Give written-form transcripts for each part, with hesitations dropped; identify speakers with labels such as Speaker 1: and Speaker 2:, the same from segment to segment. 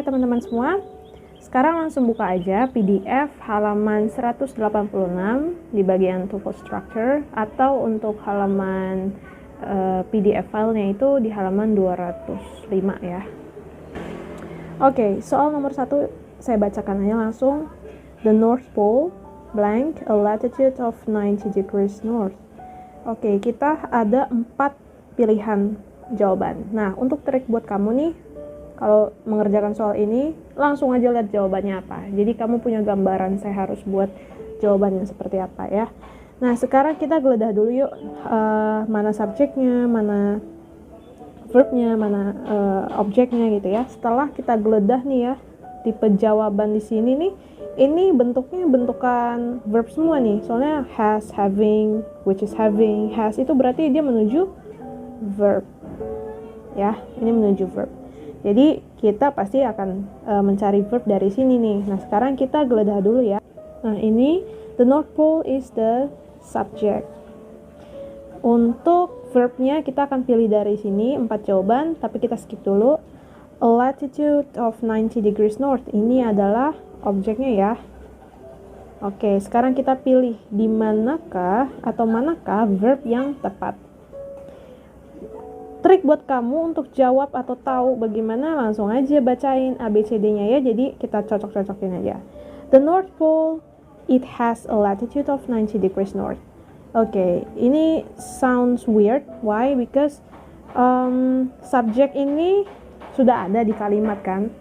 Speaker 1: Hai teman-teman semua. Sekarang langsung buka aja PDF halaman 186 di bagian tuple structure, atau untuk halaman PDF filenya itu di halaman 205 ya. Oke, soal nomor 1 saya bacakan aja langsung. The North Pole blank a latitude of 90 degrees north. Oke, kita ada 4 pilihan jawaban. Nah, untuk trik buat kamu nih, kalau mengerjakan soal ini, langsung aja lihat jawabannya apa. Jadi kamu punya gambaran saya harus buat jawabannya seperti apa ya. Nah, sekarang kita geledah dulu yuk, mana subjeknya, mana verbnya, mana objeknya gitu ya. Setelah kita geledah nih ya, tipe jawaban di sini nih, ini bentuknya bentukan verb semua nih. Soalnya has, having, which is having, has itu berarti dia menuju verb. Ya, ini menuju verb. Jadi kita pasti akan mencari verb dari sini nih. Nah, sekarang kita geledah dulu ya. Nah, ini the North Pole is the subject. Untuk verbnya kita akan pilih dari sini 4 jawaban, tapi kita skip dulu. A latitude of 90 degrees north, ini adalah objeknya ya. Oke, sekarang kita pilih di manakah atau manakah verb yang tepat. Trik buat kamu untuk jawab atau tahu bagaimana, langsung aja bacain ABCD-nya ya. Jadi kita cocok-cocokin aja. The North Pole, it has a latitude of 90 degrees north. Oke, ini sounds weird. Why? Because subjek ini sudah ada di kalimat kan.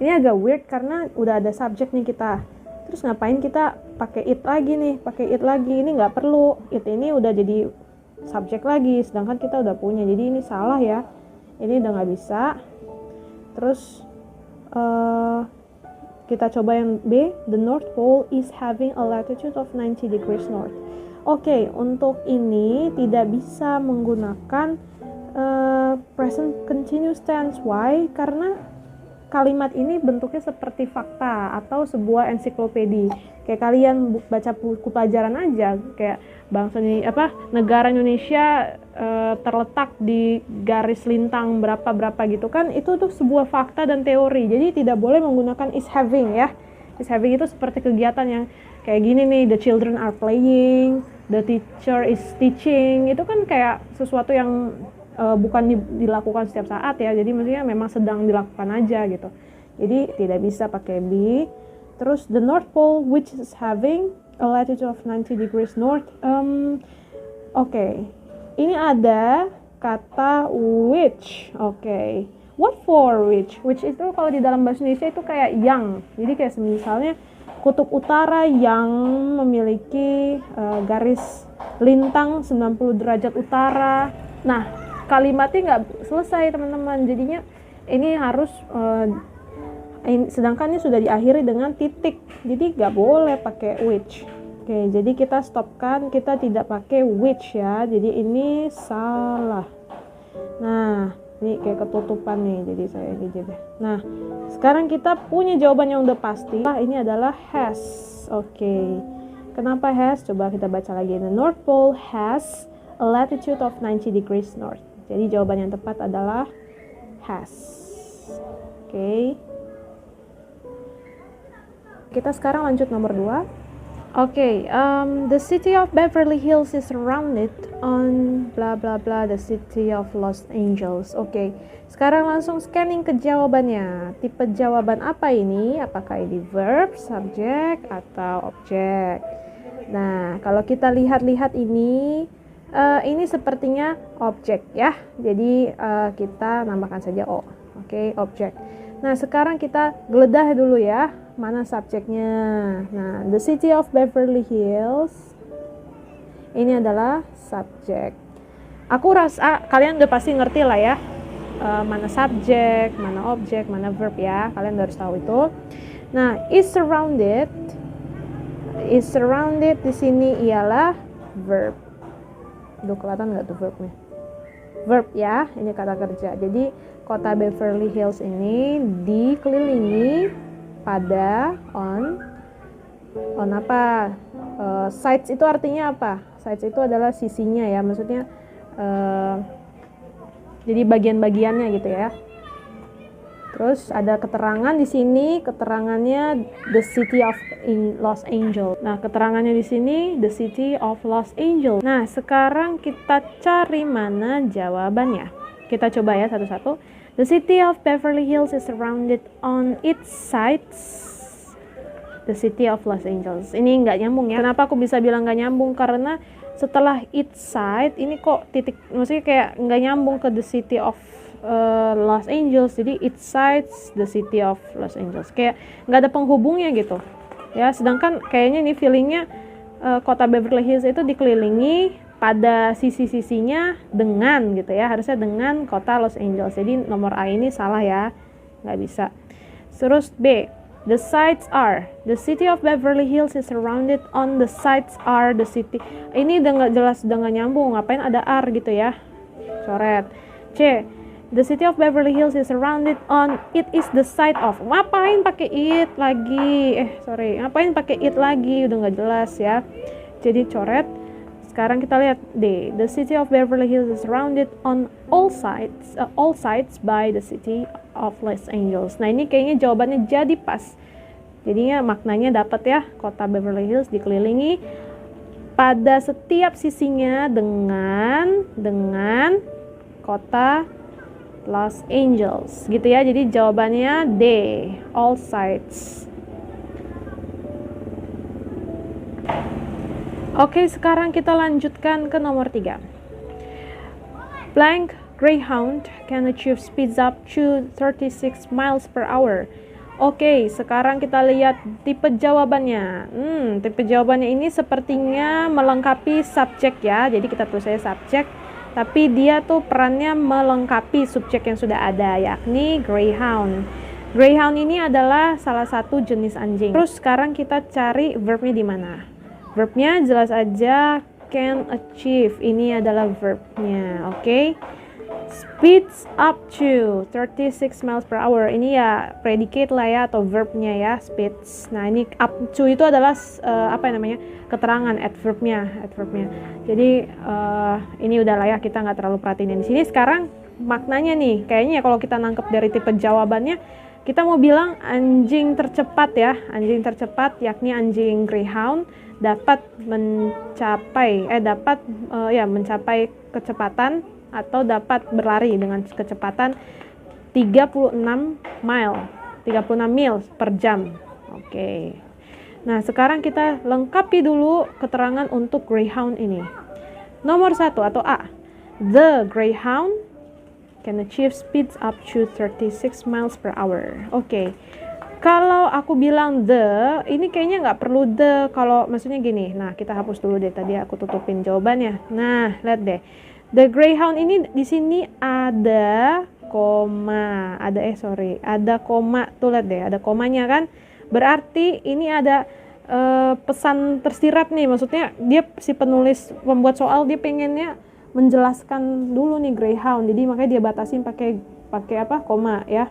Speaker 1: Ini agak weird karena udah ada subjek nih kita. Terus ngapain kita pakai it lagi nih? Pakai it lagi, ini nggak perlu. It ini udah jadi subjek lagi, sedangkan kita udah punya. Jadi ini salah ya, ini udah nggak bisa. Terus kita coba yang B, the North Pole is having a latitude of 90 degrees north. Oke, untuk ini tidak bisa menggunakan present continuous tense. Why? Karena kalimat ini bentuknya seperti fakta atau sebuah ensiklopedi. Kayak kalian baca buku pelajaran aja, kayak bangsa ini negara Indonesia terletak di garis lintang berapa gitu kan, itu tuh sebuah fakta dan teori. Jadi tidak boleh menggunakan is having ya. Is having itu seperti kegiatan yang kayak gini nih, the children are playing, the teacher is teaching. Itu kan kayak sesuatu yang bukan dilakukan setiap saat ya. Jadi maksudnya memang sedang dilakukan aja gitu. Jadi tidak bisa pakai be. Terus the North Pole which is having a latitude of 90 degrees north. Oke. Ini ada kata which. Oke. What for which? Which itu kalau di dalam bahasa Indonesia itu kayak yang. Jadi kayak misalnya kutub utara yang memiliki garis lintang 90 derajat utara. Nah, kalimatnya nggak selesai teman-teman. Jadinya ini harus sedangkan ini sudah diakhiri dengan titik, jadi nggak boleh pakai which. Oke, jadi kita stopkan, kita tidak pakai which ya. Jadi ini salah. Nah, ini kayak ketutupan nih, jadi saya ini deh. Nah, sekarang kita punya jawaban yang udah pasti. Ini adalah has. Oke, kenapa has? Coba kita baca lagi. The North Pole has a latitude of 90 degrees north. Jadi jawaban yang tepat adalah has. Oke. Kita sekarang lanjut nomor 2. Oke, the city of Beverly Hills is surrounded on bla bla bla the city of Los Angeles. Oke, sekarang langsung scanning ke jawabannya. Tipe jawaban apa ini? Apakah ini verb, subjek, atau objek? Nah, kalau kita lihat-lihat ini sepertinya objek ya. Jadi kita nambahkan saja O. Oke, objek. Nah, sekarang kita geledah dulu ya. Mana subjeknya? Nah, the city of Beverly Hills ini adalah subjek. Aku rasa kalian udah pasti ngerti lah ya, mana subjek, mana objek, mana verb ya. Kalian udah harus tahu itu. Nah, is surrounded di sini ialah verb. Duh, kelihatan nggak tuh verbnya? Verb ya, ini kata kerja. Jadi kota Beverly Hills ini dikelilingi pada on apa? Sides itu artinya apa? Sides itu adalah sisinya ya, maksudnya jadi bagian-bagiannya gitu ya. Terus ada keterangan di sini, keterangannya the city of Los Angeles. Nah, keterangannya di sini the city of Los Angeles. Nah, sekarang kita cari mana jawabannya. Kita coba ya satu-satu. The city of Beverly Hills is surrounded on its sides the city of Los Angeles. Ini nggak nyambung ya. Kenapa aku bisa bilang nggak nyambung? Karena setelah its side ini kok titik, maksudnya kayak nggak nyambung ke the city of Los Angeles, jadi it sides the city of Los Angeles, kayak nggak ada penghubungnya gitu ya. Sedangkan kayaknya nih feelingnya kota Beverly Hills itu dikelilingi pada sisi-sisinya dengan gitu ya, harusnya dengan kota Los Angeles. Jadi nomor A ini salah ya, nggak bisa. Terus B, the sides are the city of Beverly Hills is surrounded on the sides are the city. Ini udah nggak jelas, udah nggak nyambung, ngapain ada R gitu ya, coret. C, the city of Beverly Hills is surrounded on it is the site of. Ngapain pakai it lagi? Ngapain pakai it lagi? Udah nggak jelas ya. Jadi coret. Sekarang kita lihat D. The city of Beverly Hills is surrounded on all sides by the city of Los Angeles. Nah, ini kayaknya jawabannya jadi pas. Jadinya maknanya dapat ya. Kota Beverly Hills dikelilingi pada setiap sisinya dengan kota Los Angeles gitu ya. Jadi jawabannya D, all sides. Oke, sekarang kita lanjutkan ke nomor 3. Blank Greyhound can achieve speeds up to 36 miles per hour. Oke, sekarang kita lihat tipe jawabannya. Tipe jawabannya ini sepertinya melengkapi subjek ya. Jadi kita tulis saja subjek, tapi dia tuh perannya melengkapi subjek yang sudah ada, yakni Greyhound. Greyhound ini adalah salah satu jenis anjing. Terus sekarang kita cari verbnya di mana? Verbnya jelas aja can achieve. Ini adalah verbnya, oke? Speeds up to 36 miles per hour. Ini ya predicate lah ya, atau verbnya ya, speeds. Nah, ini up to itu adalah keterangan adverbnya. Jadi ini udah lah ya, kita nggak terlalu perhatiin di sini. Sekarang maknanya nih, kayaknya kalau kita nangkep dari tipe jawabannya, kita mau bilang anjing tercepat ya. Anjing tercepat yakni anjing Greyhound dapat mencapai kecepatan atau dapat berlari dengan kecepatan 36 mil per jam. Oke. Nah, sekarang kita lengkapi dulu keterangan untuk Greyhound ini. Nomor 1 atau A. The Greyhound can achieve speeds up to 36 miles per hour. Oke. Kalau aku bilang the, ini kayaknya nggak perlu the. Kalau maksudnya gini. Nah, kita hapus dulu deh, tadi aku tutupin jawabannya. Nah, lihat deh. The Greyhound ini di sini ada koma, ada koma tuh, lihat deh, ada komanya kan. Berarti ini ada pesan tersirat nih, maksudnya dia si penulis pembuat soal dia pengennya menjelaskan dulu nih Greyhound, jadi makanya dia batasin pakai koma ya.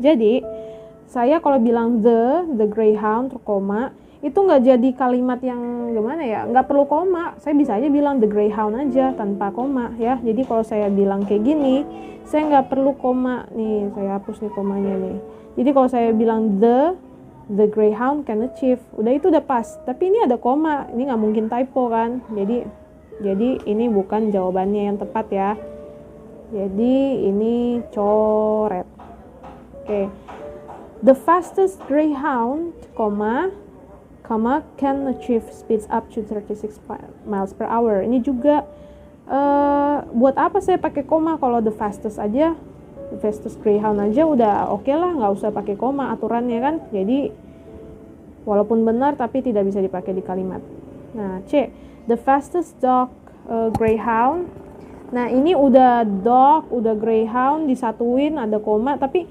Speaker 1: Jadi saya kalau bilang the Greyhound koma itu nggak jadi kalimat yang gimana ya, nggak perlu koma, saya bisa aja bilang the Greyhound aja tanpa koma ya. Jadi kalau saya bilang kayak gini, saya nggak perlu koma nih, saya hapus nih komanya nih. Jadi kalau saya bilang the Greyhound can achieve, itu udah pas. Tapi ini ada koma, ini nggak mungkin typo kan. Jadi ini bukan jawabannya yang tepat ya. Jadi ini coret. Oke. The fastest Greyhound, can achieve speeds up to 36 miles per hour. Ini juga buat apa saya pakai koma kalau the fastest Greyhound aja udah oke lah, nggak usah pakai koma aturannya kan. Jadi walaupun benar tapi tidak bisa dipakai di kalimat. Nah, C, the fastest dog Greyhound. Nah, ini udah dog, udah Greyhound disatuin ada koma, tapi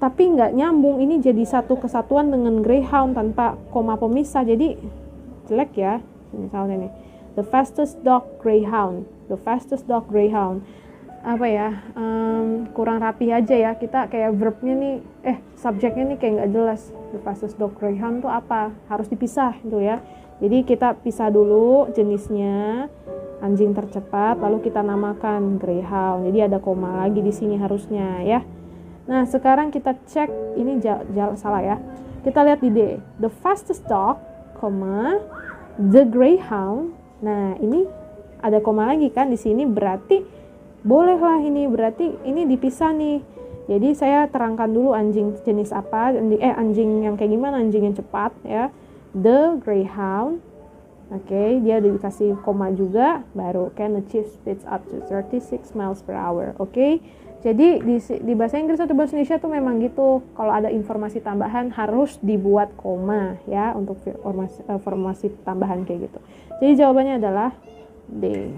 Speaker 1: nggak nyambung. Ini jadi satu kesatuan dengan Greyhound tanpa koma pemisah, jadi jelek ya. Misalnya nih, the fastest dog Greyhound, kurang rapi aja ya. Kita kayak verbnya nih, subjeknya nih kayak nggak jelas. The fastest dog Greyhound tuh apa? Harus dipisah itu ya. Jadi kita pisah dulu jenisnya, anjing tercepat, lalu kita namakan Greyhound. Jadi ada koma lagi di sini harusnya ya. Nah, sekarang kita cek, ini salah ya. Kita lihat di D. The fastest dog, the greyhound. Nah, ini ada koma lagi kan di sini, berarti bolehlah ini, berarti ini dipisah nih. Jadi saya terangkan dulu anjing jenis apa, anjing yang kayak gimana, anjing yang cepat ya. The greyhound. Oke, dia dikasih koma juga, baru can achieve speeds up to 36 miles per hour. Oke. Jadi di bahasa Inggris atau bahasa Indonesia tuh memang gitu, kalau ada informasi tambahan harus dibuat koma ya untuk informasi tambahan kayak gitu. Jadi jawabannya adalah D.